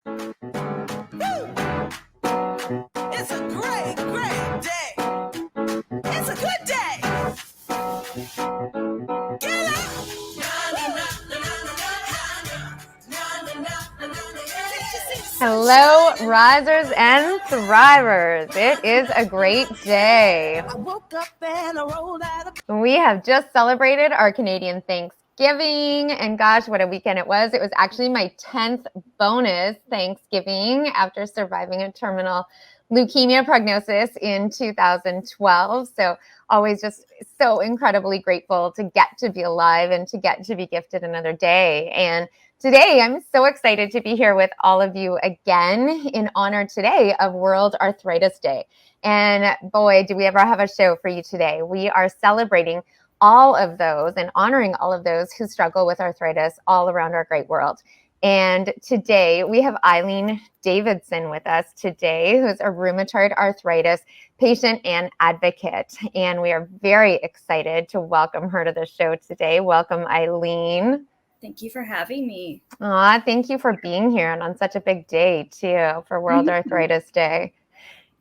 It's a great, great day. It's a good day. Get up. Hello, risers and thrivers. It is a great day. I woke up and I rolled out of We have just celebrated our Canadian Thanksgiving, and gosh, what a weekend it was. It was actually my 10th bonus Thanksgiving after surviving a terminal leukemia prognosis in 2012. So always just so incredibly grateful to get to be alive and to get to be gifted another day. And today, I'm so excited to be here with all of you again in honor today of World Arthritis Day. And boy, do we ever have a show for you today. We are celebrating all of those and honoring all of those who struggle with arthritis all around our great world. And today we have Eileen Davidson with us today, who's a rheumatoid arthritis patient and advocate. And we are very excited to welcome her to the show today. Welcome, Eileen. Thank you for having me. Thank you for being here and on such a big day too for World Arthritis Day.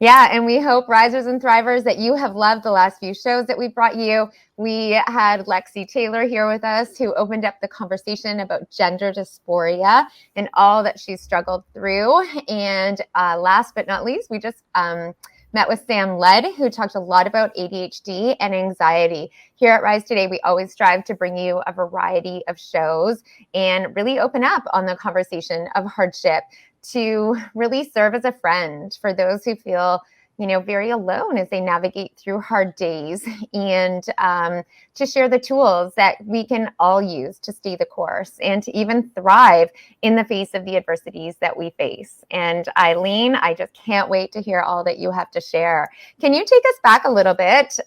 Yeah, and we hope, risers and thrivers, that you have loved the last few shows that we brought you. We had Lexi Taylor here with us, who opened up the conversation about gender dysphoria and all that she's struggled through. And last but not least, we just met with Sam Led, who talked a lot about ADHD and anxiety. Here at Rise Today, we always strive to bring you a variety of shows and really open up on the conversation of hardship, to really serve as a friend for those who feel, very alone as they navigate through hard days, and to share the tools that we can all use to stay the course and to even thrive in the face of the adversities that we face. And Eileen, I just can't wait to hear all that you have to share. Can you take us back a little bit?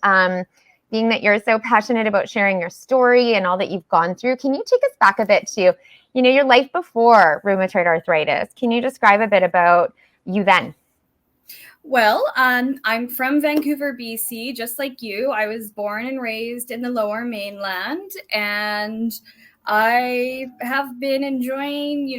Being that you're so passionate about sharing your story and all that you've gone through, can you take us back a bit to your life before rheumatoid arthritis? Can you describe a bit about you then? Well, I'm from Vancouver, BC, just like you. I was born and raised in the Lower Mainland, and I have been enjoying,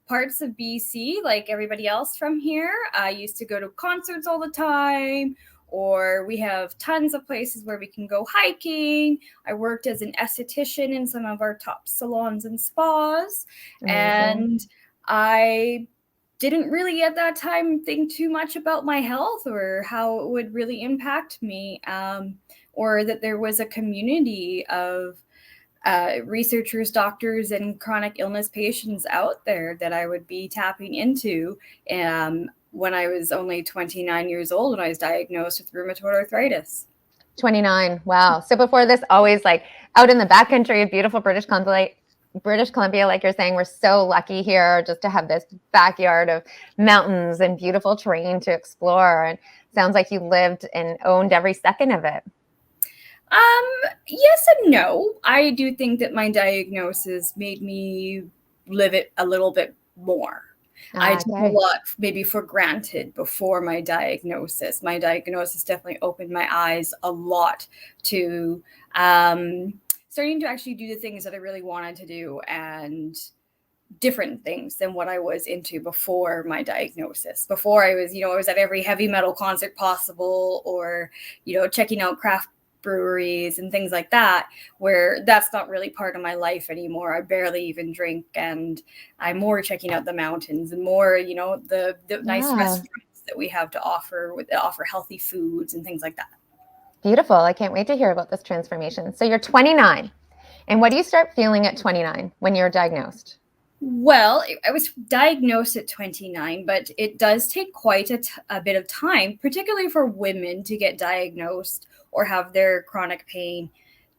parts of BC like everybody else from here. I used to go to concerts all the time, or we have tons of places where we can go hiking. I worked as an esthetician in some of our top salons and spas. Amazing. And I didn't really at that time think too much about my health or how it would really impact me, or that there was a community of researchers, doctors, and chronic illness patients out there that I would be tapping into. When I was only 29 years old, when I was diagnosed with rheumatoid arthritis. 29. Wow. So before this, always like out in the backcountry of beautiful British Columbia, like you're saying, we're so lucky here just to have this backyard of mountains and beautiful terrain to explore. And sounds like you lived and owned every second of it. Yes and no. I do think that my diagnosis made me live it a little bit more. I took a lot maybe for granted before my diagnosis. My diagnosis definitely opened my eyes a lot to starting to actually do the things that I really wanted to do, and different things than what I was into before my diagnosis. Before I was at every heavy metal concert possible, or, checking out craft breweries and things like that, where that's not really part of my life anymore. I barely even drink, and I'm more checking out the mountains and more, the nice restaurants that we have to offer healthy foods and things like that. Beautiful. I can't wait to hear about this transformation. So you're 29. And what do you start feeling at 29 when you're diagnosed? Well, I was diagnosed at 29, but it does take quite a bit of time, particularly for women, to get diagnosed or have their chronic pain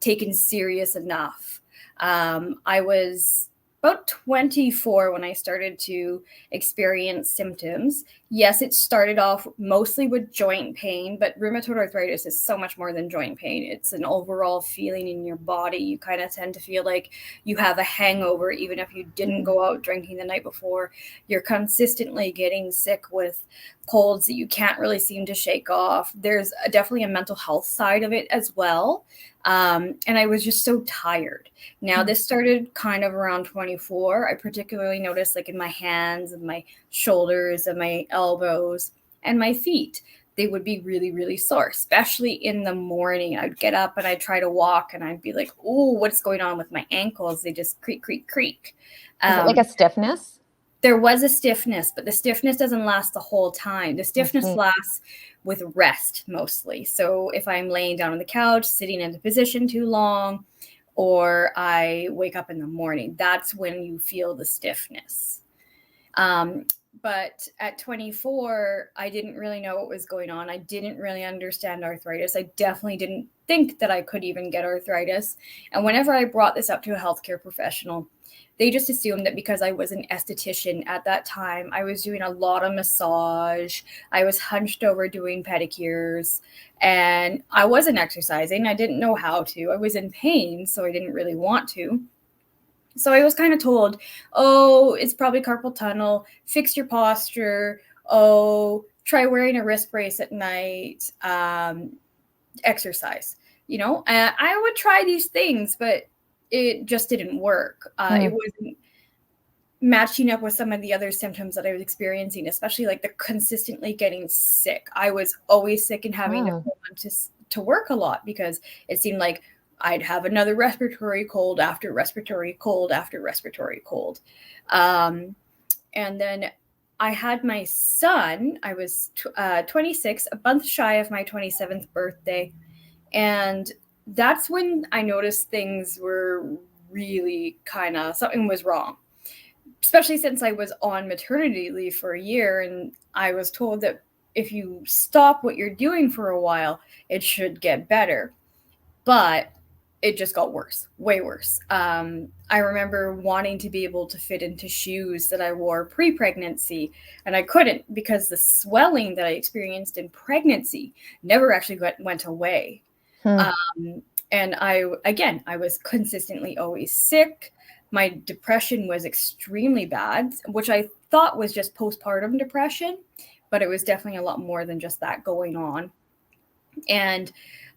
taken serious enough. I was about 24 when I started to experience symptoms. Yes, it started off mostly with joint pain, but rheumatoid arthritis is so much more than joint pain. It's an overall feeling in your body. You kind of tend to feel like you have a hangover, even if you didn't go out drinking the night before. You're consistently getting sick with colds that you can't really seem to shake off. There's definitely a mental health side of it as well. And I was just so tired. Now, this started kind of around 24. I particularly noticed like in my hands and my shoulders and my elbows and my feet, they would be really, really sore, especially in the morning. I'd get up and I'd try to walk and I'd be like, oh, what's going on with my ankles? They just creak, creak, creak. Is it like a stiffness? There was a stiffness, but the stiffness doesn't last the whole time. The stiffness lasts with rest mostly. So if I'm laying down on the couch, sitting in the position too long, or I wake up in the morning, that's when you feel the stiffness. But at 24, I didn't really know what was going on. I didn't really understand arthritis. I definitely didn't think that I could even get arthritis. And whenever I brought this up to a healthcare professional, they just assumed that because I was an esthetician at that time, I was doing a lot of massage. I was hunched over doing pedicures, and I wasn't exercising. I didn't know how to. I was in pain, so I didn't really want to. So I was kind of told, oh, it's probably carpal tunnel, fix your posture. Oh, try wearing a wrist brace at night, exercise, I would try these things, but it just didn't work. It wasn't matching up with some of the other symptoms that I was experiencing, especially like the consistently getting sick. I was always sick and having to go on to work a lot because it seemed like I'd have another respiratory cold after respiratory cold after respiratory cold. And then I had my son. I was 26, a month shy of my 27th birthday. And that's when I noticed things were really something was wrong, especially since I was on maternity leave for a year. And I was told that if you stop what you're doing for a while, it should get better. But it just got worse, way worse. I remember wanting to be able to fit into shoes that I wore pre-pregnancy, and I couldn't because the swelling that I experienced in pregnancy never actually went away. And I was consistently always sick. My depression was extremely bad, which I thought was just postpartum depression, but it was definitely a lot more than just that going on. And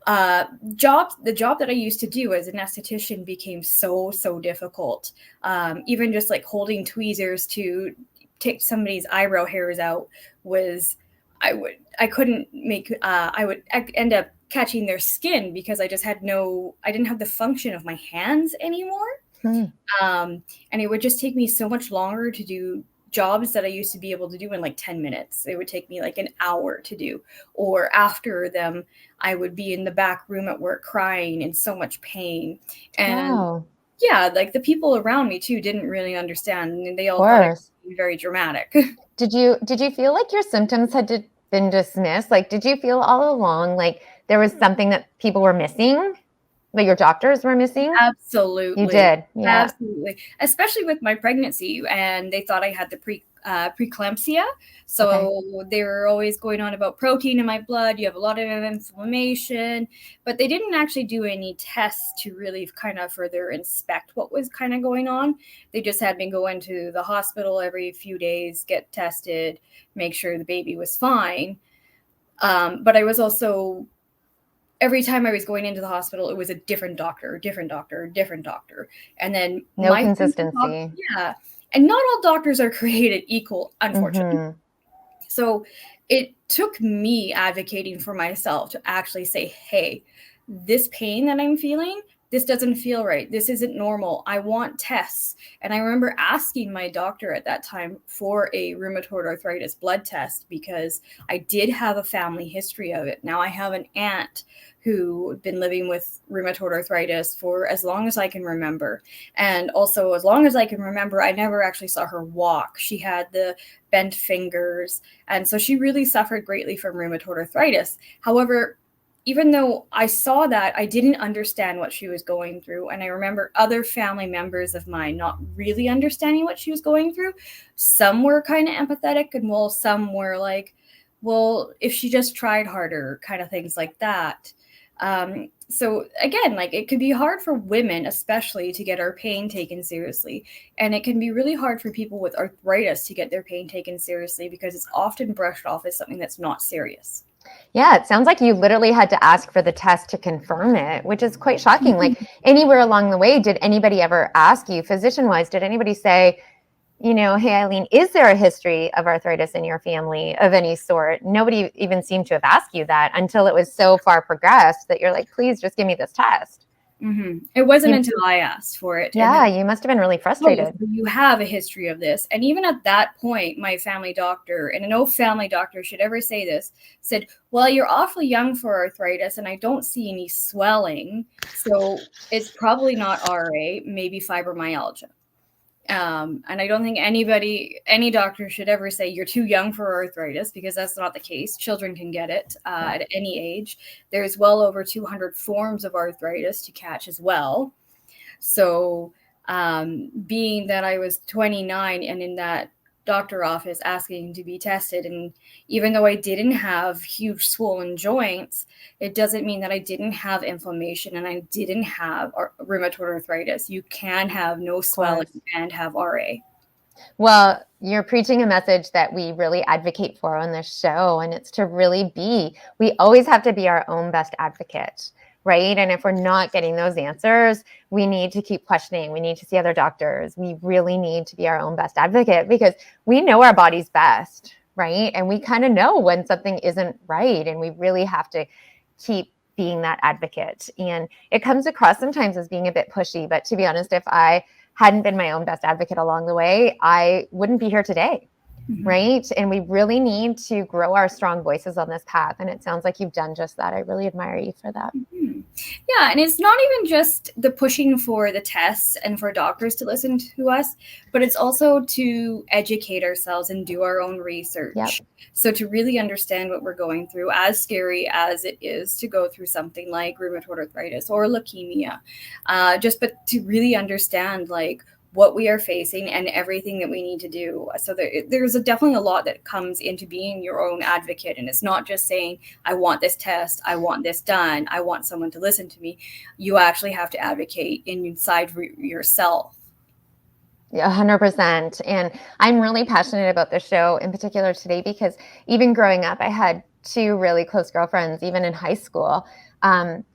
the job that I used to do as an esthetician became so difficult. Even just like holding tweezers to take somebody's eyebrow hairs out I would end up catching their skin because I just I didn't have the function of my hands anymore. And it would just take me so much longer to do jobs that I used to be able to do in like 10 minutes. It would take me like an hour to do. Or after them, I would be in the back room at work crying in so much pain. And yeah, like the people around me too didn't really understand. And they all thought it was very dramatic. Did you feel like your symptoms had been dismissed? Like, did you feel all along like there was something that people were missing? That your doctors were missing? Absolutely. You did. Yeah. Absolutely. Especially with my pregnancy. And they thought I had the preeclampsia. So they were always going on about protein in my blood. You have a lot of inflammation. But they didn't actually do any tests to really kind of further inspect what was kind of going on. They just had me go into the hospital every few days, get tested, make sure the baby was fine. But I was also... every time I was going into the hospital, it was a different doctor. And then no consistency. Yeah. And not all doctors are created equal, unfortunately. So it took me advocating for myself to actually say, hey, this pain that I'm feeling, this doesn't feel right. This isn't normal. I want tests. And I remember asking my doctor at that time for a rheumatoid arthritis blood test because I did have a family history of it. Now I have an aunt who had been living with rheumatoid arthritis for as long as I can remember. And also as long as I can remember, I never actually saw her walk. She had the bent fingers. And so she really suffered greatly from rheumatoid arthritis. However, even though I saw that, I didn't understand what she was going through. And I remember other family members of mine not really understanding what she was going through. Some were kind of empathetic and some were like, well, if she just tried harder, kind of things like that. So again, like it could be hard for women, especially to get our pain taken seriously. And it can be really hard for people with arthritis to get their pain taken seriously because it's often brushed off as something that's not serious. Yeah, it sounds like you literally had to ask for the test to confirm it, which is quite shocking. Like anywhere along the way, did anybody ever ask you, physician-wise, did anybody say, hey, Eileen, is there a history of arthritis in your family of any sort? Nobody even seemed to have asked you that until it was so far progressed that you're like, please just give me this test. Mm-hmm. It wasn't until I asked for it. Yeah, you must have been really frustrated. Oh, you have a history of this. And even at that point, my family doctor, and no family doctor should ever say this, said, well, you're awfully young for arthritis and I don't see any swelling. So it's probably not RA, maybe fibromyalgia. And I don't think any doctor should ever say you're too young for arthritis, because that's not the case. Children can get it at any age. There's well over 200 forms of arthritis to catch as well. So being that I was 29 and in that doctor office asking to be tested, and even though I didn't have huge swollen joints, it doesn't mean that I didn't have inflammation and I didn't have rheumatoid arthritis. You can have no swelling and have RA. Well, you're preaching a message that we really advocate for on this show, and it's to really we always have to be our own best advocate, right? And if we're not getting those answers, we need to keep questioning. We need to see other doctors. We really need to be our own best advocate, because we know our body's best, right? And we kind of know when something isn't right, and we really have to keep being that advocate. And it comes across sometimes as being a bit pushy, but to be honest, if I hadn't been my own best advocate along the way, I wouldn't be here today. Mm-hmm. Right. And we really need to grow our strong voices on this path. And it sounds like you've done just that. I really admire you for that. Mm-hmm. Yeah. And it's not even just the pushing for the tests and for doctors to listen to us, but it's also to educate ourselves and do our own research. Yep. So to really understand what we're going through, as scary as it is to go through something like rheumatoid arthritis or leukemia, but to really understand like what we are facing and everything that we need to do. So there's definitely a lot that comes into being your own advocate. And it's not just saying, I want this test, I want this done, I want someone to listen to me. You actually have to advocate inside yourself. Yeah, 100%. And I'm really passionate about this show in particular today, because even growing up, I had two really close girlfriends, even in high school,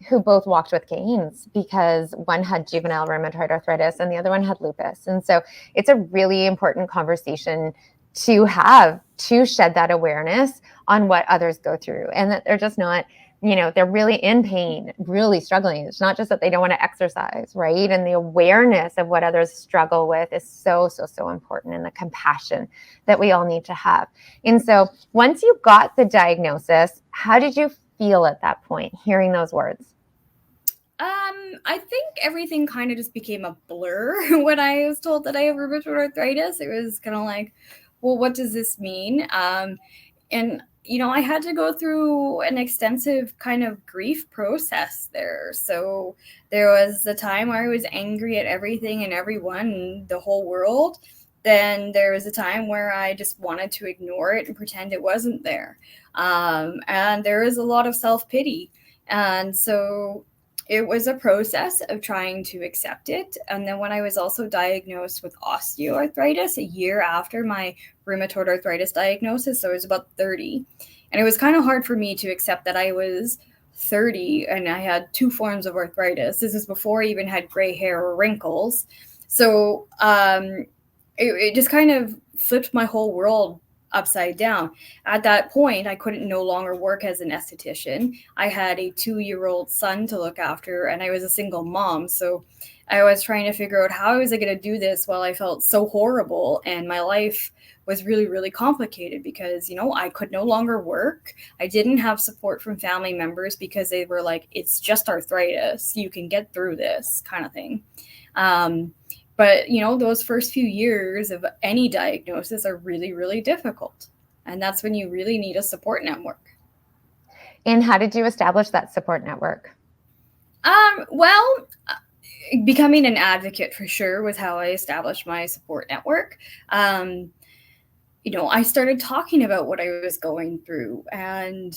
who both walked with canes, because one had juvenile rheumatoid arthritis and the other one had lupus. And so it's a really important conversation to have, to shed that awareness on what others go through, and that they're just not, they're really in pain, really struggling. It's not just that they don't want to exercise, right? And the awareness of what others struggle with is so, so, so important, and the compassion that we all need to have. And so once you got the diagnosis, how did you feel at that point, hearing those words? I think everything kind of just became a blur when I was told that I have rheumatoid arthritis. It was kind of like, well, what does this mean? And I had to go through an extensive kind of grief process there. So there was a time where I was angry at everything and everyone, the whole world. Then there was a time where I just wanted to ignore it and pretend it wasn't there. And there was a lot of self-pity. And so it was a process of trying to accept it. And then when I was also diagnosed with osteoarthritis a year after my rheumatoid arthritis diagnosis, so I was about 30. And it was kind of hard for me to accept that I was 30 and I had two forms of arthritis. This is before I even had gray hair or wrinkles. So it just kind of flipped my whole world upside down. At that point, I couldn't no longer work as an esthetician. I had a 2-year-old son to look after, and I was a single mom. So I was trying to figure out how was I going to do this while I felt so horrible, and my life was really, really complicated because, I could no longer work. I didn't have support from family members because they were like, it's just arthritis. You can get through this kind of thing. But, those first few years of any diagnosis are really, really difficult. And that's when you really need a support network. And how did you establish that support network? Well, becoming an advocate for sure was how I established my support network. I started talking about what I was going through and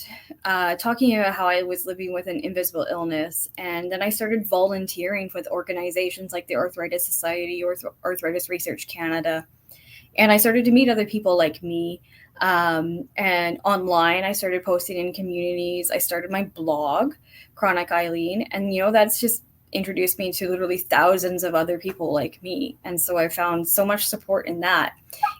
talking about how I was living with an invisible illness. And then I started volunteering with organizations like the Arthritis Society or Arthritis Research Canada. And I started to meet other people like me. And online, I started posting in communities. I started my blog, Chronic Eileen. And, that's just introduced me to literally thousands of other people like me. And so I found so much support in that.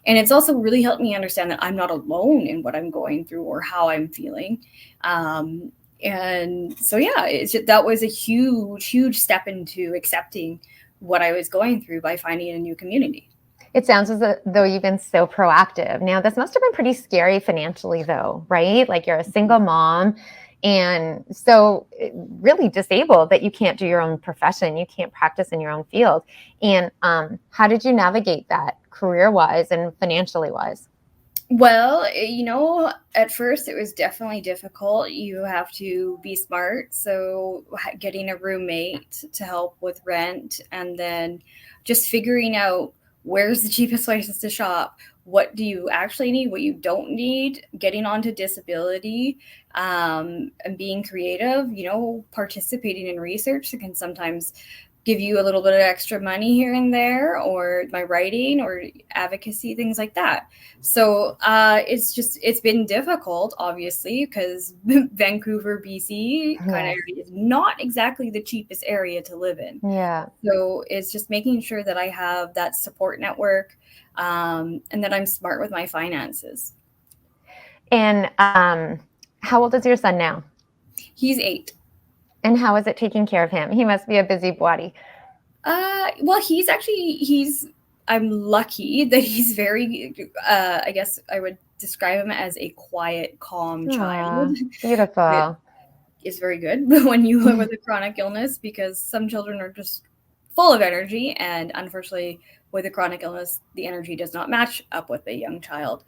And it's also really helped me understand that I'm not alone in what I'm going through or how I'm feeling. And so, that was a huge, huge step into accepting what I was going through by finding a new community. It sounds as though you've been so proactive. Now, this must have been pretty scary financially, though, right? Like, you're a single mom and so really disabled that you can't do your own profession. You can't practice in your own field. And how did you navigate that career-wise and financially-wise? Well, at first it was definitely difficult. You have to be smart. So getting a roommate to help with rent, and then just figuring out where's the cheapest places to shop, what do you actually need, what you don't need, getting onto disability, and being creative, participating in research that can sometimes give you a little bit of extra money here and there, or my writing or advocacy, things like that. So it's been difficult, obviously, because Vancouver, BC kind of is not exactly the cheapest area to live in. Yeah. So it's just making sure that I have that support network, and that I'm smart with my finances. And how old is your son now? He's 8. And how is it taking care of him? He must be a busybody. Well, I'm lucky that he's very, I guess I would describe him as a quiet, calm child. Beautiful. Is very good when you live with a chronic illness, because some children are just full of energy. And unfortunately, with a chronic illness, the energy does not match up with a young child.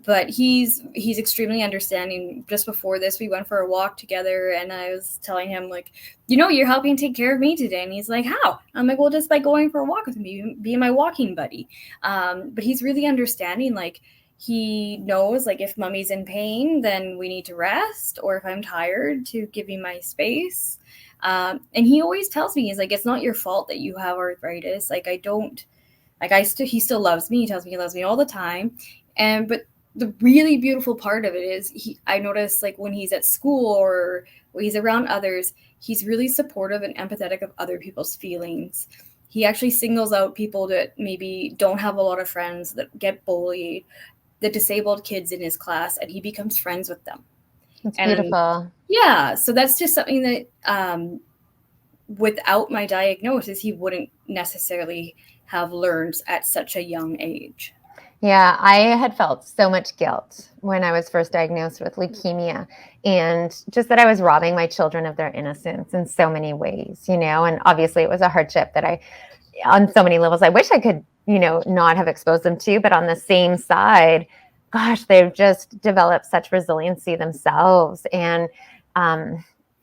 But he's extremely understanding. Just before this, we went for a walk together, and I was telling him, like, you're helping take care of me today. And he's like, how? I'm like, well, just by going for a walk with me, being my walking buddy. But he's really understanding. Like, he knows, like, if mommy's in pain, then we need to rest, or if I'm tired, to give me my space. And he always tells me, he's like, it's not your fault that you have arthritis. Like, he still loves me. He tells me he loves me all the time. But the really beautiful part of it is I notice, like, when he's at school or when he's around others, he's really supportive and empathetic of other people's feelings. He actually singles out people that maybe don't have a lot of friends, that get bullied, the disabled kids in his class, and he becomes friends with them. That's beautiful. Yeah. So that's just something that without my diagnosis, he wouldn't necessarily have learned at such a young age. Yeah, I had felt so much guilt when I was first diagnosed with leukemia, and just that I was robbing my children of their innocence in so many ways, and obviously it was a hardship that on so many levels, I wish I could, not have exposed them to, but on the same side, gosh, they've just developed such resiliency themselves. And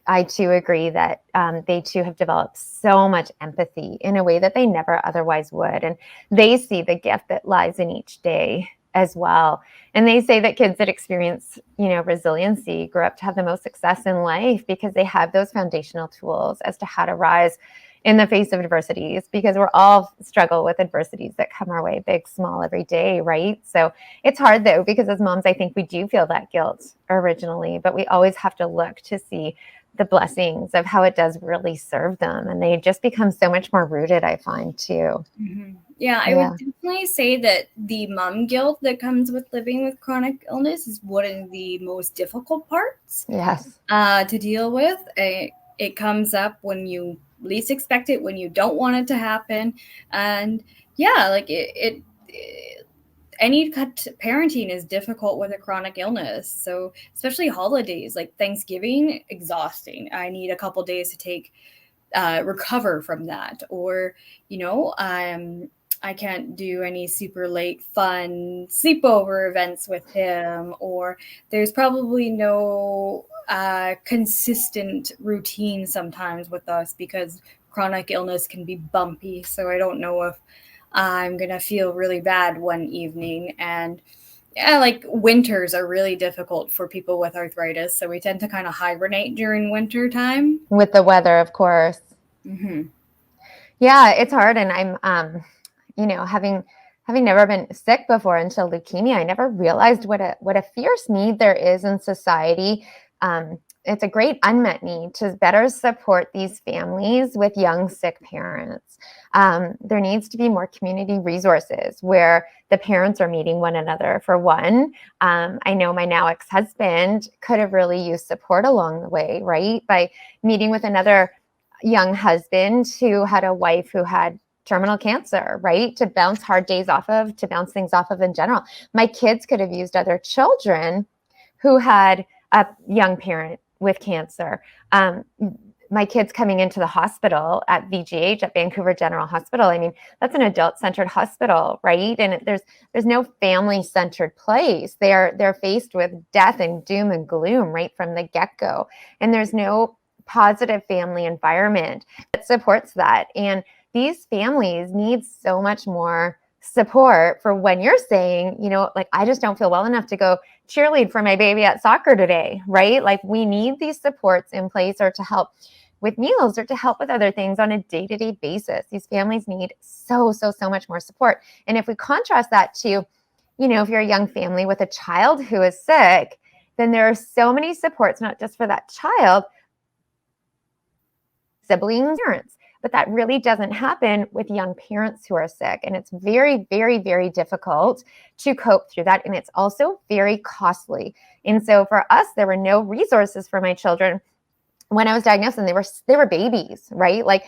I too agree that they too have developed so much empathy in a way that they never otherwise would. And they see the gift that lies in each day as well. And they say that kids that experience, resiliency grow up to have the most success in life because they have those foundational tools as to how to rise in the face of adversities, because we're all struggle with adversities that come our way, big, small, every day, right? So it's hard though, because as moms, I think we do feel that guilt originally, but we always have to look to see the blessings of how it does really serve them. And they just become so much more rooted, I find, too. Mm-hmm. Yeah, I would definitely say that the mom guilt that comes with living with chronic illness is one of the most difficult parts. Yes. To deal with. It comes up when you least expect it, when you don't want it to happen. And yeah, like any parenting is difficult with a chronic illness. So especially holidays, like Thanksgiving, exhausting. I need a couple days to take recover from that. Or, I can't do any super late fun sleepover events with him, or there's probably no consistent routine sometimes with us because chronic illness can be bumpy. So I don't know if I'm going to feel really bad one evening. And yeah, like winters are really difficult for people with arthritis. So we tend to kind of hibernate during winter time. With the weather, of course. Mm-hmm. Yeah, it's hard. And I'm, having having never been sick before until leukemia, I never realized what a fierce need there is in society. It's a great unmet need to better support these families with young sick parents. There needs to be more community resources where the parents are meeting one another. For one, I know my now ex-husband could have really used support along the way, right? By meeting with another young husband who had a wife who had terminal cancer, right? To bounce hard days off of, to bounce things off of in general. My kids could have used other children who had a young parent with cancer. My kids coming into the hospital at VGH, at Vancouver General Hospital. I mean, that's an adult-centered hospital, right? And there's no family-centered place. They're faced with death and doom and gloom right from the get-go. And there's no positive family environment that supports that. And these families need so much more support for when you're saying, like, I just don't feel well enough to go cheerlead for my baby at soccer today, right? Like, we need these supports in place, or to help with meals, or to help with other things on a day-to-day basis. These families need so much more support. And if we contrast that to, if you're a young family with a child who is sick, then there are so many supports, not just for that child, siblings, parents. But that really doesn't happen with young parents who are sick. And it's very, very, very difficult to cope through that. And it's also very costly. And so for us, there were no resources for my children when I was diagnosed, and they were babies, right? Like,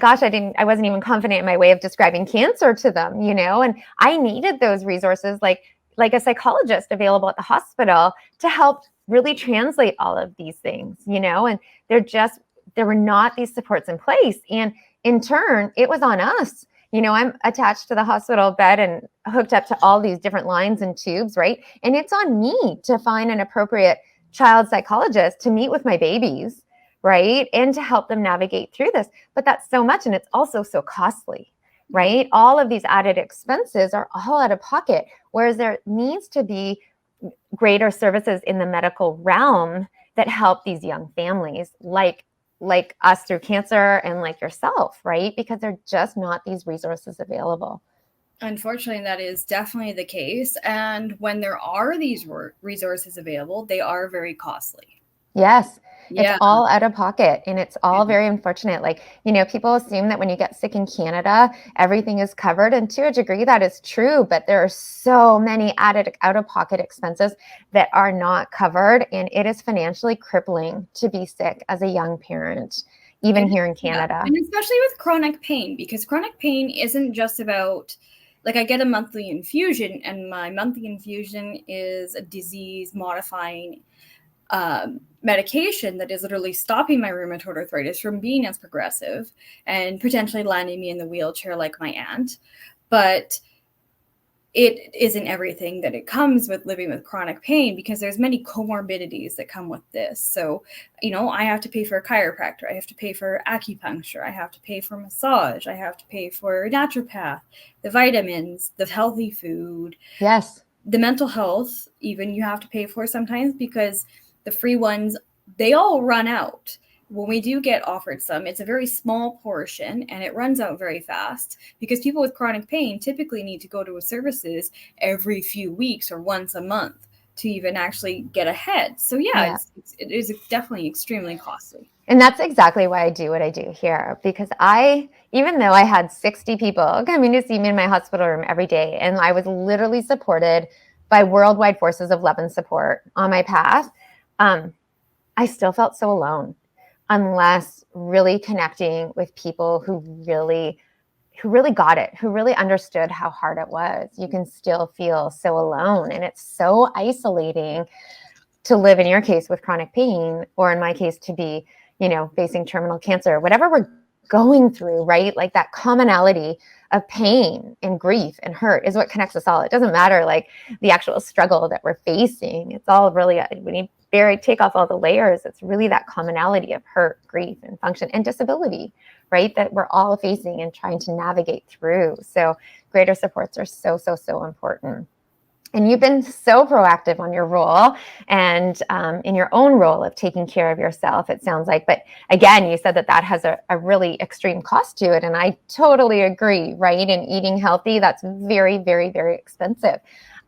gosh, I wasn't even confident in my way of describing cancer to them, and I needed those resources, like a psychologist available at the hospital, to help really translate all of these things, and there were not these supports in place. And in turn, it was on us. I'm attached to the hospital bed and hooked up to all these different lines and tubes, right? And it's on me to find an appropriate child psychologist to meet with my babies, right? And to help them navigate through this. But that's so much. And it's also so costly, right? All of these added expenses are all out of pocket, whereas there needs to be greater services in the medical realm that help these young families, like us through cancer, and like yourself, right? Because there are just not these resources available. Unfortunately, that is definitely the case. And when there are these resources available, they are very costly. Yes. It's all out of pocket, and it's all very unfortunate. Like, people assume that when you get sick in Canada, everything is covered. And to a degree, that is true. But there are so many added out-of-pocket expenses that are not covered. And it is financially crippling to be sick as a young parent, even here in Canada. And especially with chronic pain, because chronic pain isn't just about, like, I get a monthly infusion, and my monthly infusion is a disease-modifying medication that is literally stopping my rheumatoid arthritis from being as progressive and potentially landing me in the wheelchair like my aunt. But it isn't everything that it comes with living with chronic pain, because there's many comorbidities that come with this. So, I have to pay for a chiropractor. I have to pay for acupuncture. I have to pay for massage. I have to pay for a naturopath, the vitamins, the healthy food. Yes. The mental health, even, you have to pay for sometimes, because the free ones, they all run out. When we do get offered some, it's a very small portion, and it runs out very fast, because people with chronic pain typically need to go to services every few weeks or once a month to even actually get ahead. So it is definitely extremely costly. And that's exactly why I do what I do here, because even though I had 60 people coming to see me in my hospital room every day, and I was literally supported by worldwide forces of love and support on my path, I still felt so alone, unless really connecting with people who really got it, who really understood how hard it was. You can still feel so alone, and it's so isolating to live, in your case, with chronic pain, or in my case, to be, facing terminal cancer, whatever we're going through, right? Like, that commonality of pain and grief and hurt is what connects us all. It doesn't matter, like, the actual struggle that we're facing. It's all really, when you take off all the layers, it's really that commonality of hurt, grief, and function, and disability, right? That we're all facing and trying to navigate through. So greater supports are so important. And you've been so proactive on your role and in your own role of taking care of yourself, it sounds like. But again, you said that has a really extreme cost to it. And I totally agree, right? And eating healthy, that's very, very, very expensive.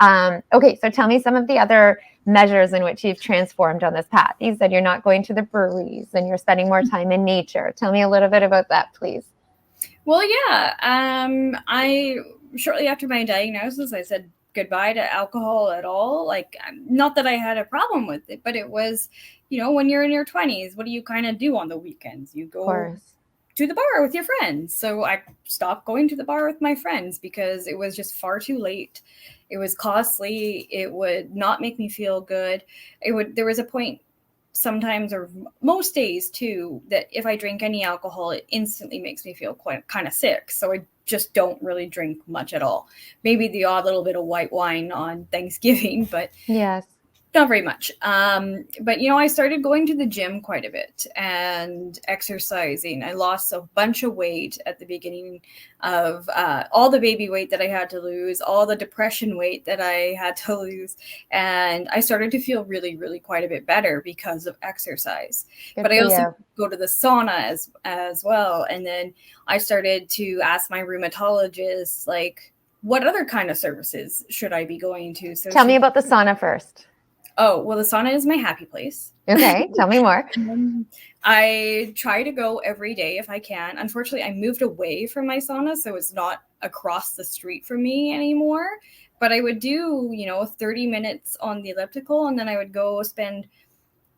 Okay, so tell me some of the other measures in which you've transformed on this path. You said you're not going to the breweries and you're spending more time in nature. Tell me a little bit about that, please. Well, yeah. I shortly after my diagnosis, I said goodbye to alcohol at all. Like, not that I had a problem with it, but it was, when you're in your 20s, what do you kind of do on the weekends? You go to the bar with your friends. So I stopped going to the bar with my friends because it was just far too late. It was costly. It would not make me feel good. There was a point sometimes, or most days too, that if I drink any alcohol, it instantly makes me feel kind of sick. So I just don't really drink much at all. Maybe the odd little bit of white wine on Thanksgiving, but yes, not very much. But, I started going to the gym quite a bit and exercising. I lost a bunch of weight at the beginning of all the baby weight that I had to lose, all the depression weight that I had to lose. And I started to feel really, really quite a bit better because of exercise. But I also go to the sauna as well. And then I started to ask my rheumatologist, like, what other kind of services should I be going to? So tell me about the sauna first. Oh, well, the sauna is my happy place. Okay, tell me more. I try to go every day if I can. Unfortunately, I moved away from my sauna, so it's not across the street from me anymore. But I would do, 30 minutes on the elliptical, and then I would go spend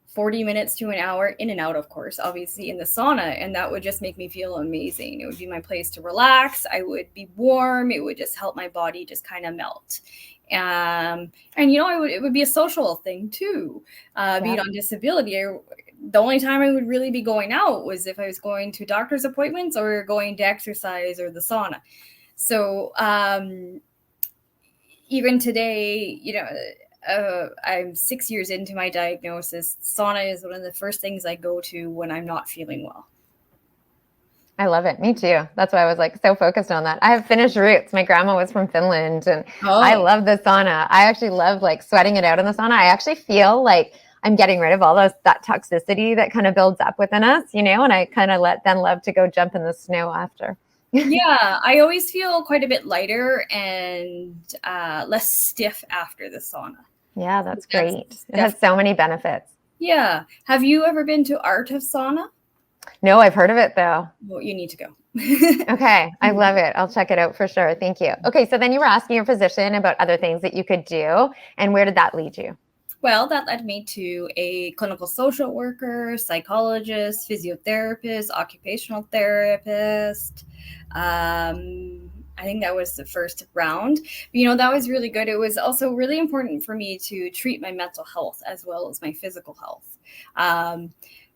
40 minutes to an hour in and out, of course, obviously in the sauna. And that would just make me feel amazing. It would be my place to relax. I would be warm. It would just help my body just kind of melt. And it would be a social thing too. Being on disability, the only time I would really be going out was if I was going to doctor's appointments or going to exercise or the sauna. So even today, I'm 6 years into my diagnosis. Sauna is one of the first things I go to when I'm not feeling well. I love it. Me too. That's why I was so focused on that. I have Finnish roots. My grandma was from Finland and I love the sauna. I actually love sweating it out in the sauna. I actually feel like I'm getting rid of all that toxicity that kind of builds up within us, and I kind of love to go jump in the snow after. Yeah, I always feel quite a bit lighter and less stiff after the sauna. Yeah, that's great. It has so many benefits. Yeah. Have you ever been to Art of Sauna? No, I've heard of it though. Well, you need to go. Okay. I love it. I'll check it out for sure. Thank you. Okay. So then you were asking your physician about other things that you could do. And where did that lead you? Well, that led me to a clinical social worker, psychologist, physiotherapist, occupational therapist. I think that was the first round. That was really good. It was also really important for me to treat my mental health as well as my physical health.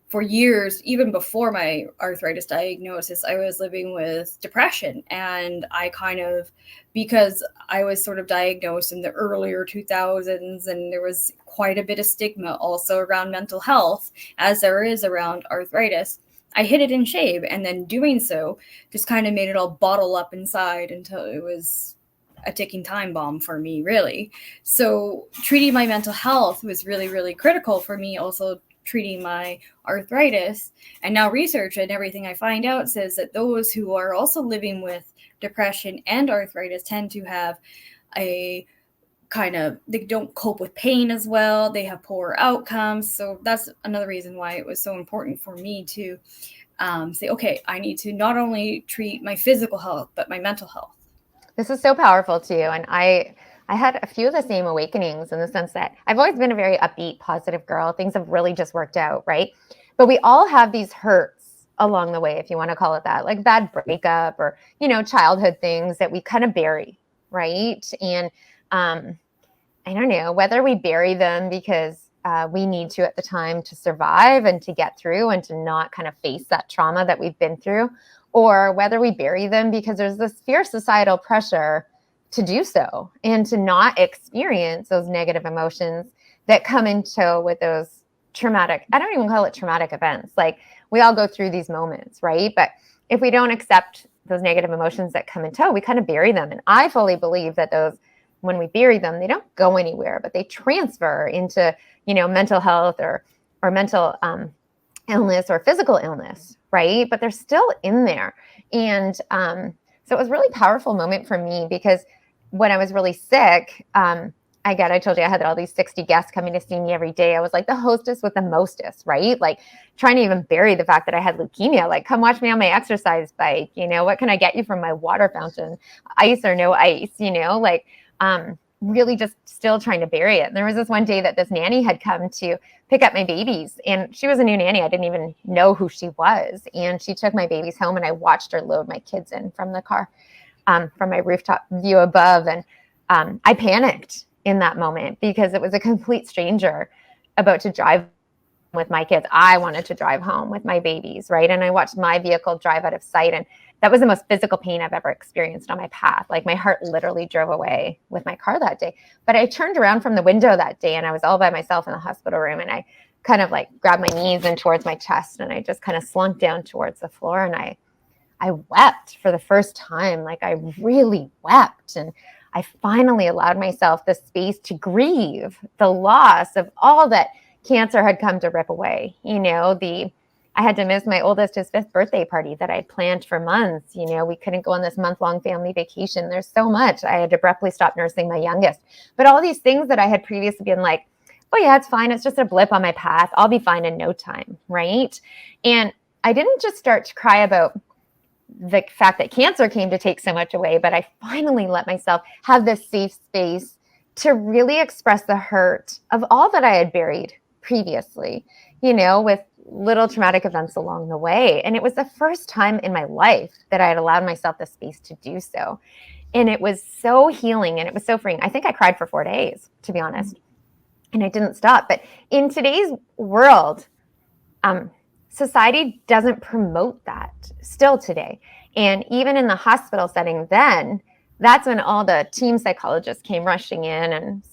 For years, even before my arthritis diagnosis, I was living with depression. And because I was sort of diagnosed in the earlier 2000s, and there was quite a bit of stigma also around mental health, as there is around arthritis, I hid it in shame. And then doing so just kind of made it all bottle up inside until it was a ticking time bomb for me, really. So treating my mental health was really, really critical for me, also treating my arthritis. And now research and everything I find out says that those who are also living with depression and arthritis tend to have they don't cope with pain as well. They have poor outcomes. So that's another reason why it was so important for me to say, okay, I need to not only treat my physical health, but my mental health. This is so powerful to you. And I had a few of the same awakenings in the sense that I've always been a very upbeat, positive girl. Things have really just worked out, right? But we all have these hurts along the way, if you want to call it that, like bad breakup or, childhood things that we kind of bury, right? And I don't know whether we bury them because we need to at the time to survive and to get through and to not kind of face that trauma that we've been through, or whether we bury them because there's this fierce societal pressure to do so and to not experience those negative emotions that come in tow with those traumatic, I don't even call it traumatic events. Like we all go through these moments, right? But if we don't accept those negative emotions that come in tow, we kind of bury them. And I fully believe that those when we bury them, they don't go anywhere, but they transfer into, mental health or mental illness or physical illness, right? But they're still in there. And so it was a really powerful moment for me, because when I was really sick, I told you I had all these 60 guests coming to see me every day. I was like the hostess with the mostest, right? Like trying to even bury the fact that I had leukemia. Like, come watch me on my exercise bike. What can I get you from my water fountain? Ice or no ice, really just still trying to bury it. And there was this one day that this nanny had come to pick up my babies, and she was a new nanny. I didn't even know who she was. And she took my babies home, and I watched her load my kids in from the car, from my rooftop view above. And I panicked in that moment, because it was a complete stranger about to drive with my kids. I wanted to drive home with my babies, right? And I watched my vehicle drive out of sight, and that was the most physical pain I've ever experienced on my path. Like my heart literally drove away with my car that day. But I turned around from the window that day, and I was all by myself in the hospital room, and I kind of like grabbed my knees in towards my chest, and I just kind of slunk down towards the floor, and I wept for the first time. Like I really wept. And I finally allowed myself the space to grieve the loss of all that cancer had come to rip away. I had to miss my oldest, his 5th birthday party that I had planned for months. We couldn't go on this month-long family vacation. There's so much. I had abruptly stopped nursing my youngest. But all these things that I had previously been like, oh yeah, it's fine. It's just a blip on my path. I'll be fine in no time, right? And I didn't just start to cry about the fact that cancer came to take so much away, but I finally let myself have this safe space to really express the hurt of all that I had buried previously, with little traumatic events along the way. And it was the first time in my life that I had allowed myself the space to do so. And it was so healing, and it was so freeing. I think I cried for 4 days, to be honest, and I didn't stop. But in today's world, society doesn't promote that still today. And even in the hospital setting then, that's when all the team psychologists came rushing in, and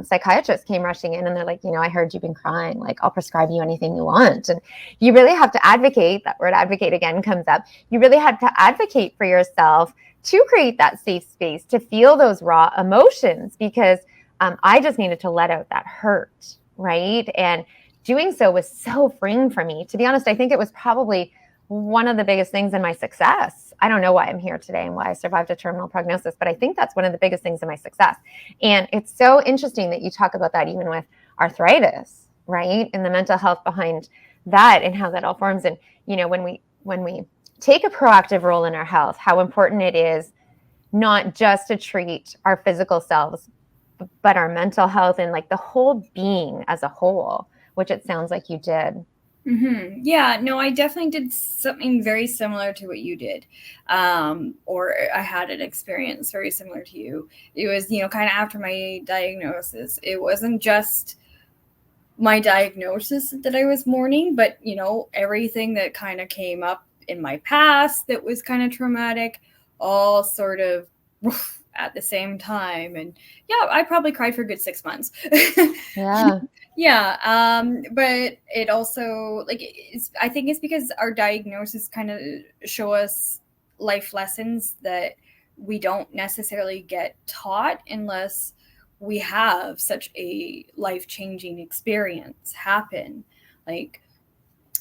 psychiatrists came rushing in, and they're like, I heard you've been crying. Like, I'll prescribe you anything you want. And you really have to advocate. That word advocate again comes up. You really have to advocate for yourself to create that safe space to feel those raw emotions, because I just needed to let out that hurt, right? And doing so was so freeing for me. To be honest, I think it was probably one of the biggest things in my success. I don't know why I'm here today and why I survived a terminal prognosis, but I think that's one of the biggest things in my success. And it's so interesting that you talk about that even with arthritis, right? And the mental health behind that and how that all forms. And, when we take a proactive role in our health, how important it is not just to treat our physical selves, but our mental health and like the whole being as a whole, which it sounds like you did. Mm-hmm. Yeah, no, I definitely did something very similar to what you did. Or I had an experience very similar to you. It was, kind of after my diagnosis. It wasn't just my diagnosis that I was mourning, but, everything that kind of came up in my past that was kind of traumatic, all sort of at the same time. And yeah, I probably cried for a good 6 months. Yeah. Yeah. But it also I think it's because our diagnosis kind of show us life lessons that we don't necessarily get taught unless we have such a life-changing experience happen. Like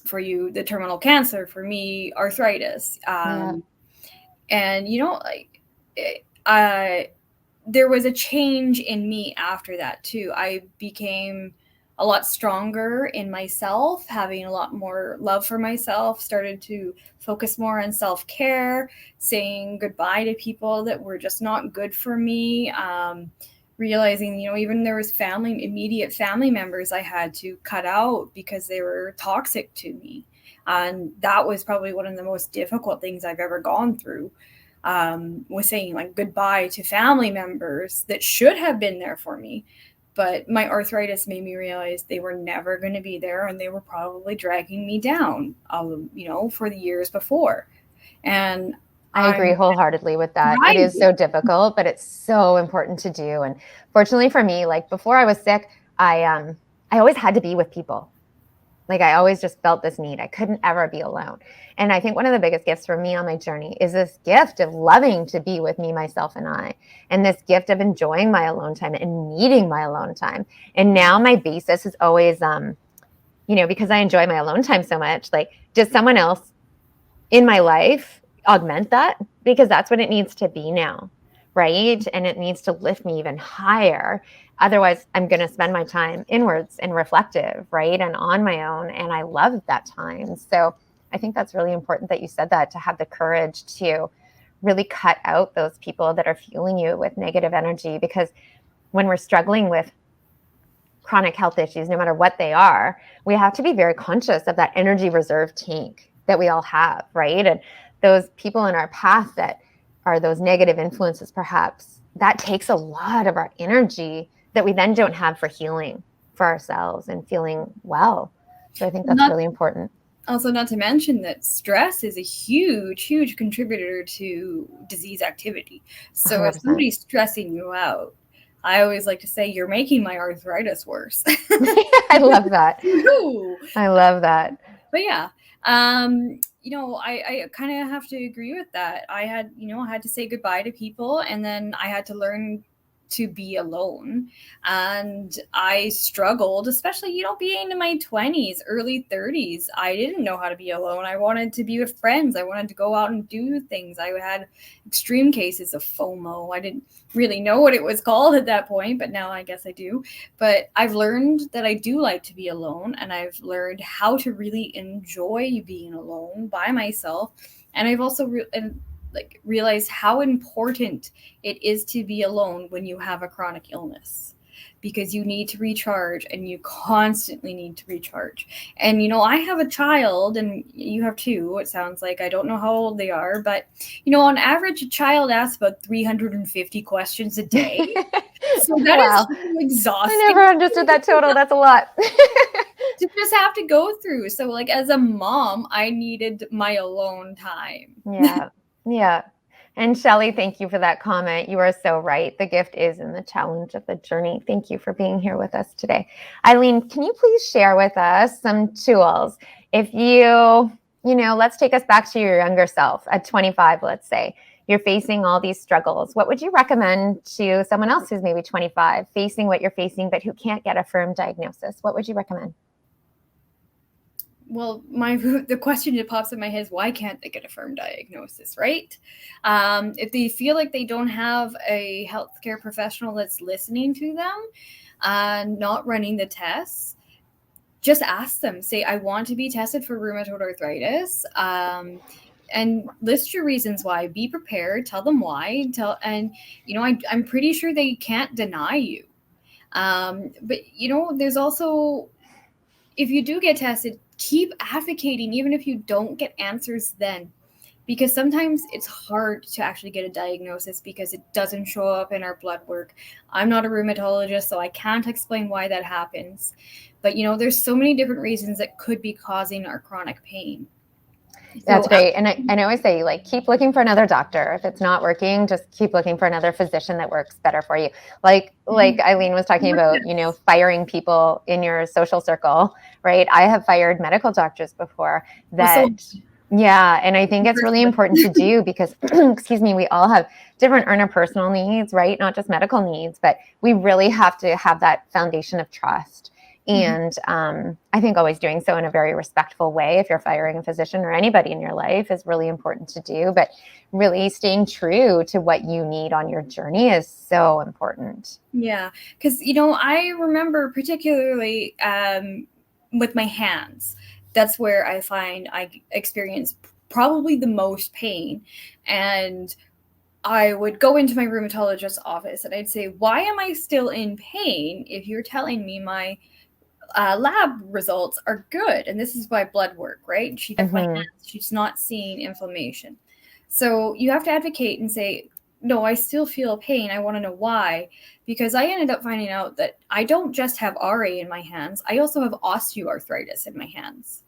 for you, the terminal cancer, for me, arthritis. And there was a change in me after that too. I became a lot stronger in myself, having a lot more love for myself, started to focus more on self-care, saying goodbye to people that were just not good for me, realizing, even there was immediate family members I had to cut out because they were toxic to me. And that was probably one of the most difficult things I've ever gone through. Was saying goodbye to family members that should have been there for me. But my arthritis made me realize they were never going to be there, and they were probably dragging me down, for the years before. And I agree wholeheartedly with that. Right. It is so difficult, but it's so important to do. And fortunately for me, before I was sick, I always had to be with people. Like I always just felt this need. I couldn't ever be alone. And I think one of the biggest gifts for me on my journey is this gift of loving to be with me, myself, and I, and this gift of enjoying my alone time and needing my alone time. And now my basis is always, because I enjoy my alone time so much, like, does someone else in my life augment that? Because that's what it needs to be now, right? And it needs to lift me even higher. Otherwise, I'm going to spend my time inwards and reflective, right? And on my own. And I love that time. So I think that's really important that you said that, to have the courage to really cut out those people that are fueling you with negative energy. Because when we're struggling with chronic health issues, no matter what they are, we have to be very conscious of that energy reserve tank that we all have, right? And those people in our path that are those negative influences, perhaps, that takes a lot of our energy that we then don't have for healing for ourselves and feeling well. So I think that's really important. Also, not to mention that stress is a huge, huge contributor to disease activity. So 100%. if somebody's stressing you out, I always like to say, you're making my arthritis worse. I love that. I love that. But yeah, I kind of have to agree with that. I had to say goodbye to people, and then I had to learn to be alone. And I struggled, especially, being in my 20s, early 30s. I didn't know how to be alone. I wanted to be with friends. I wanted to go out and do things. I had extreme cases of FOMO. I didn't really know what it was called at that point, but now I guess I do. But I've learned that I do like to be alone, and I've learned how to really enjoy being alone by myself. And I've also realize how important it is to be alone when you have a chronic illness, because you need to recharge, and you constantly need to recharge. And, I have a child, and you have two, it sounds like. I don't know how old they are, but, on average, a child asks about 350 questions a day. So that is exhausting. I never understood that total. That's a lot. To just have to go through. So, as a mom, I needed my alone time. Yeah. Yeah. And Shelley, thank you for that comment. You are so right. The gift is in the challenge of the journey. Thank you for being here with us today. Eileen, can you please share with us some tools? If let's take us back to your younger self at 25, let's say. You're facing all these struggles. What would you recommend to someone else who's maybe 25, facing what you're facing, but who can't get a firm diagnosis? What would you recommend? Well, the question that pops in my head is, why can't they get a firm diagnosis, right? If they feel like they don't have a healthcare professional that's listening to them and not running the tests, just ask them. Say, I want to be tested for rheumatoid arthritis, and list your reasons why. Be prepared. Tell them why. I'm pretty sure they can't deny you. But there's also, if you do get tested, keep advocating, even if you don't get answers then, because sometimes it's hard to actually get a diagnosis because it doesn't show up in our blood work. I'm not a rheumatologist, so I can't explain why that happens. But, there's so many different reasons that could be causing our chronic pain. That's great. And I always say, keep looking for another doctor. If it's not working, just keep looking for another physician that works better for you. Like Eileen was talking about, firing people in your social circle, right? I have fired medical doctors before yeah. And I think it's really important to do because, we all have different interpersonal needs, right? Not just medical needs, but we really have to have that foundation of trust. And I think always doing so in a very respectful way, if you're firing a physician or anybody in your life, is really important to do. But really staying true to what you need on your journey is so important. Yeah, because, I remember particularly with my hands, that's where I find I experience probably the most pain. And I would go into my rheumatologist's office and I'd say, why am I still in pain if you're telling me my lab results are good? And this is by blood work, right? She does my hands. She's not seeing inflammation. So you have to advocate and say, no, I still feel pain. I want to know why. Because I ended up finding out that I don't just have RA in my hands. I also have osteoarthritis in my hands,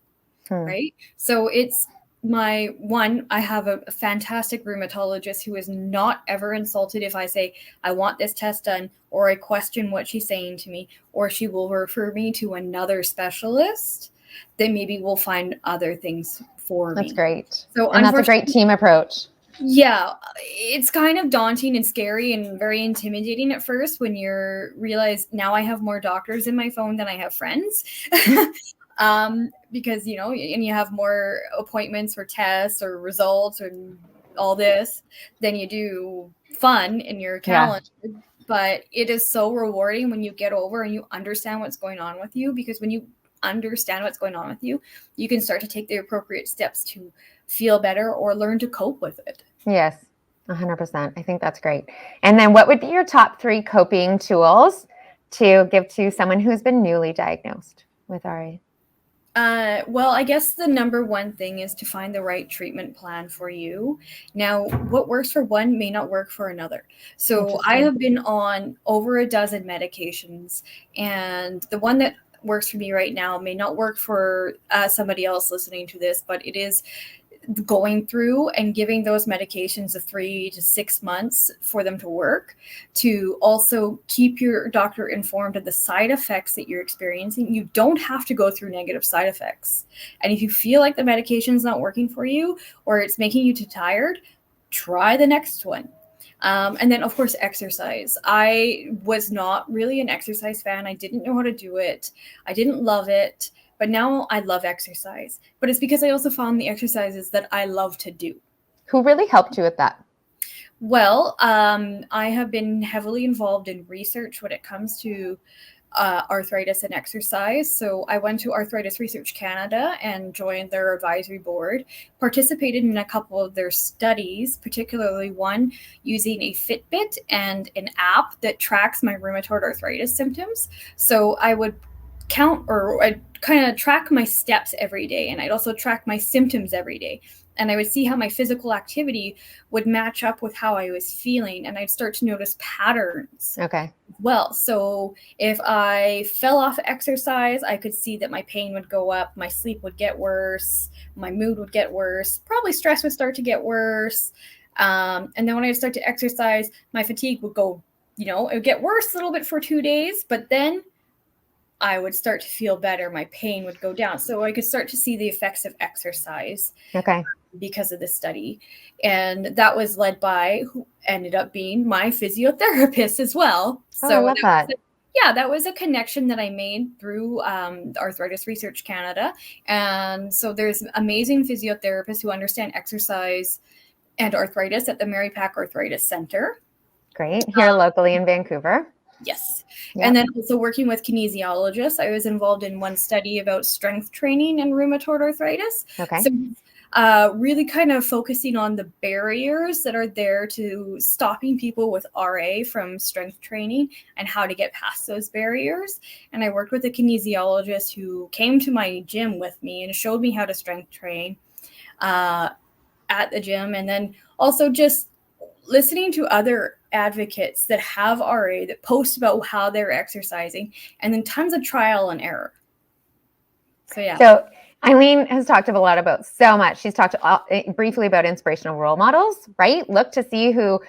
right? So it's I have a fantastic rheumatologist who is not ever insulted if I say, I want this test done, or I question what she's saying to me, or she will refer me to another specialist. then maybe we'll find other things for me. That's great. So and that's a great team approach. Yeah, it's kind of daunting and scary and very intimidating at first when you realize now I have more doctors in my phone than I have friends. Because, you know, and you have more appointments or tests or results or all this than you do fun in your calendar. Yeah. But it is so rewarding when you get over and you understand what's going on with you, because when you understand what's going on with you, you can start to take the appropriate steps to feel better or learn to cope with it. Yes, 100%. I think that's great. And then what would be your top 3 coping tools to give to someone who's been newly diagnosed with RA? Well, I guess the number one thing is to find the right treatment plan for you. Now, what works for one may not work for another. So I have been on over a dozen medications, and the one that works for me right now may not work for somebody else listening to this, but it is going through and giving those medications 3 to 6 months for them to work, to also keep your doctor informed of the side effects that you're experiencing. You don't have to go through negative side effects. And if you feel like the medication is not working for you or it's making you too tired, try the next one. And then, of course, exercise. I was not really an exercise fan. I didn't know how to do it. I didn't love it. But now I love exercise. But it's because I also found the exercises that I love to do. Who really helped you with that? Well, I have been heavily involved in research when it comes to arthritis and exercise. So I went to Arthritis Research Canada and joined their advisory board, participated in a couple of their studies, particularly one using a Fitbit and an app that tracks my rheumatoid arthritis symptoms. So I would count, or I'd kind of track my steps every day, and I'd also track my symptoms every day. And I would see how my physical activity would match up with how I was feeling, and I'd start to notice patterns. Okay. Well, so if I fell off exercise, I could see that my pain would go up, my sleep would get worse, my mood would get worse, probably stress would start to get worse. And then when I start to exercise, my fatigue would go, it would get worse a little bit for 2 days, but then I would start to feel better. My pain would go down. So I could start to see the effects of exercise. Okay. Because of this study. And that was led by who ended up being my physiotherapist as well. Oh, so I love that. That was a connection that I made through Arthritis Research Canada. And so there's amazing physiotherapists who understand exercise and arthritis at the Mary Pack Arthritis Center. Great. Here locally in Vancouver. Yes. Yep. And then also working with kinesiologists. I was involved in one study about strength training and rheumatoid arthritis. Okay. So really kind of focusing on the barriers that are there to stopping people with RA from strength training and how to get past those barriers. And I worked with a kinesiologist who came to my gym with me and showed me how to strength train at the gym. And then also just listening to other advocates that have RA that post about how they're exercising, and then tons of trial and error. So, yeah. So Eileen has talked a lot about so much. She's talked briefly about inspirational role models, right? Look to see who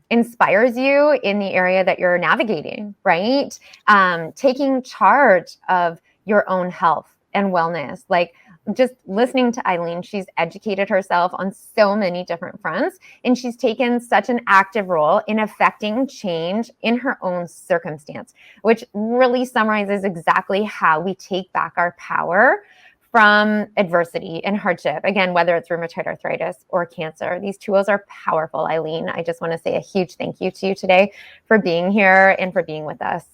inspires you in the area that you're navigating, right? Taking charge of your own health and wellness. Like, just listening to Eileen, she's educated herself on so many different fronts, and she's taken such an active role in affecting change in her own circumstance, which really summarizes exactly how we take back our power from adversity and hardship. Again, whether it's rheumatoid arthritis or cancer, these tools are powerful. Eileen, I just want to say a huge thank you to you today for being here and for being with us.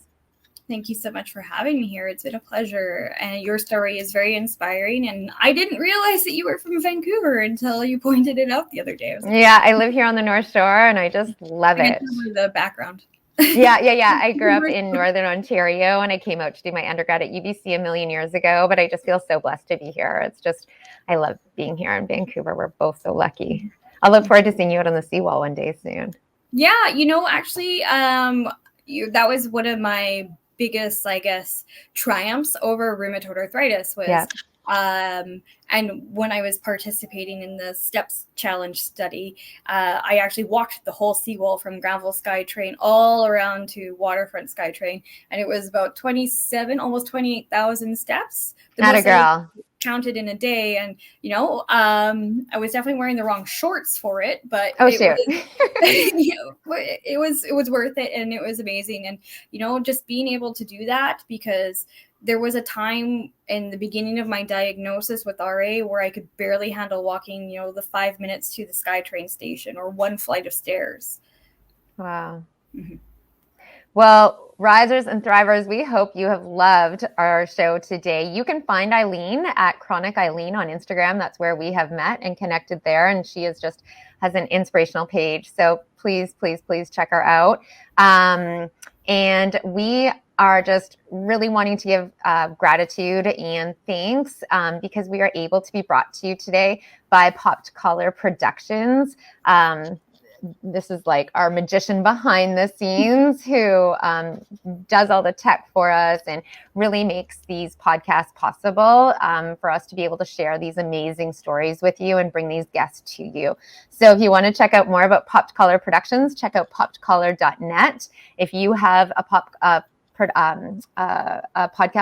Thank you so much for having me here. It's been a pleasure. And your story is very inspiring. And I didn't realize that you were from Vancouver until you pointed it out the other day. I live here on the North Shore, and I just love it. The background. Yeah. I grew up in Northern Ontario, and I came out to do my undergrad at UBC a million years ago, but I just feel so blessed to be here. It's just, I love being here in Vancouver. We're both so lucky. I'll look forward to seeing you out on the seawall one day soon. Yeah. Actually, that was one of my biggest, I guess, triumphs over rheumatoid arthritis was And when I was participating in the STEPS challenge study, I actually walked the whole seawall from Granville SkyTrain all around to Waterfront SkyTrain. And it was about 27, almost 28,000 steps. Not a girl. Counted in a day. And, I was definitely wearing the wrong shorts for it, but it was worth it. And it was amazing. And, just being able to do that, because there was a time in the beginning of my diagnosis with RA where I could barely handle walking, the 5 minutes to the SkyTrain station or one flight of stairs. Wow. Mm-hmm. Well, Risers and Thrivers, we hope you have loved our show today. You can find Eileen at Chronic Eileen on Instagram. That's where we have met and connected there. And she has an inspirational page. So please, please, please check her out. And we are just really wanting to give gratitude and thanks because we are able to be brought to you today by Popped Collar Productions. This is like our magician behind the scenes who does all the tech for us and really makes these podcasts possible for us to be able to share these amazing stories with you and bring these guests to you. So if you want to check out more about Popped Collar Productions, check out poppedcollar.net. If you have a podcast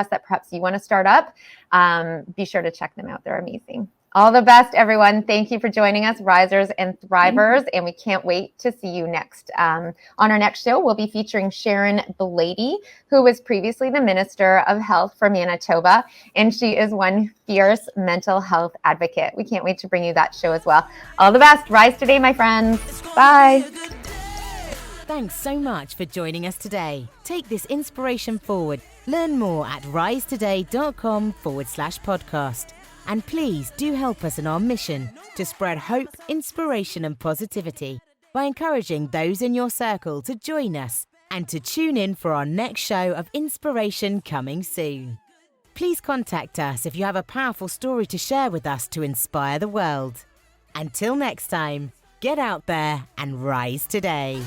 that perhaps you want to start up, be sure to check them out. They're amazing. All the best, everyone. Thank you for joining us, Risers and Thrivers, and we can't wait to see you next. On our next show, we'll be featuring Sharon Belady, who was previously the Minister of Health for Manitoba, and she is one fierce mental health advocate. We can't wait to bring you that show as well. All the best. Rise today, my friends. Bye. Thanks so much for joining us today. Take this inspiration forward. Learn more at risetoday.com/podcast. And please do help us in our mission to spread hope, inspiration, and positivity by encouraging those in your circle to join us and to tune in for our next show of inspiration coming soon. Please contact us if you have a powerful story to share with us to inspire the world. Until next time, get out there and rise today.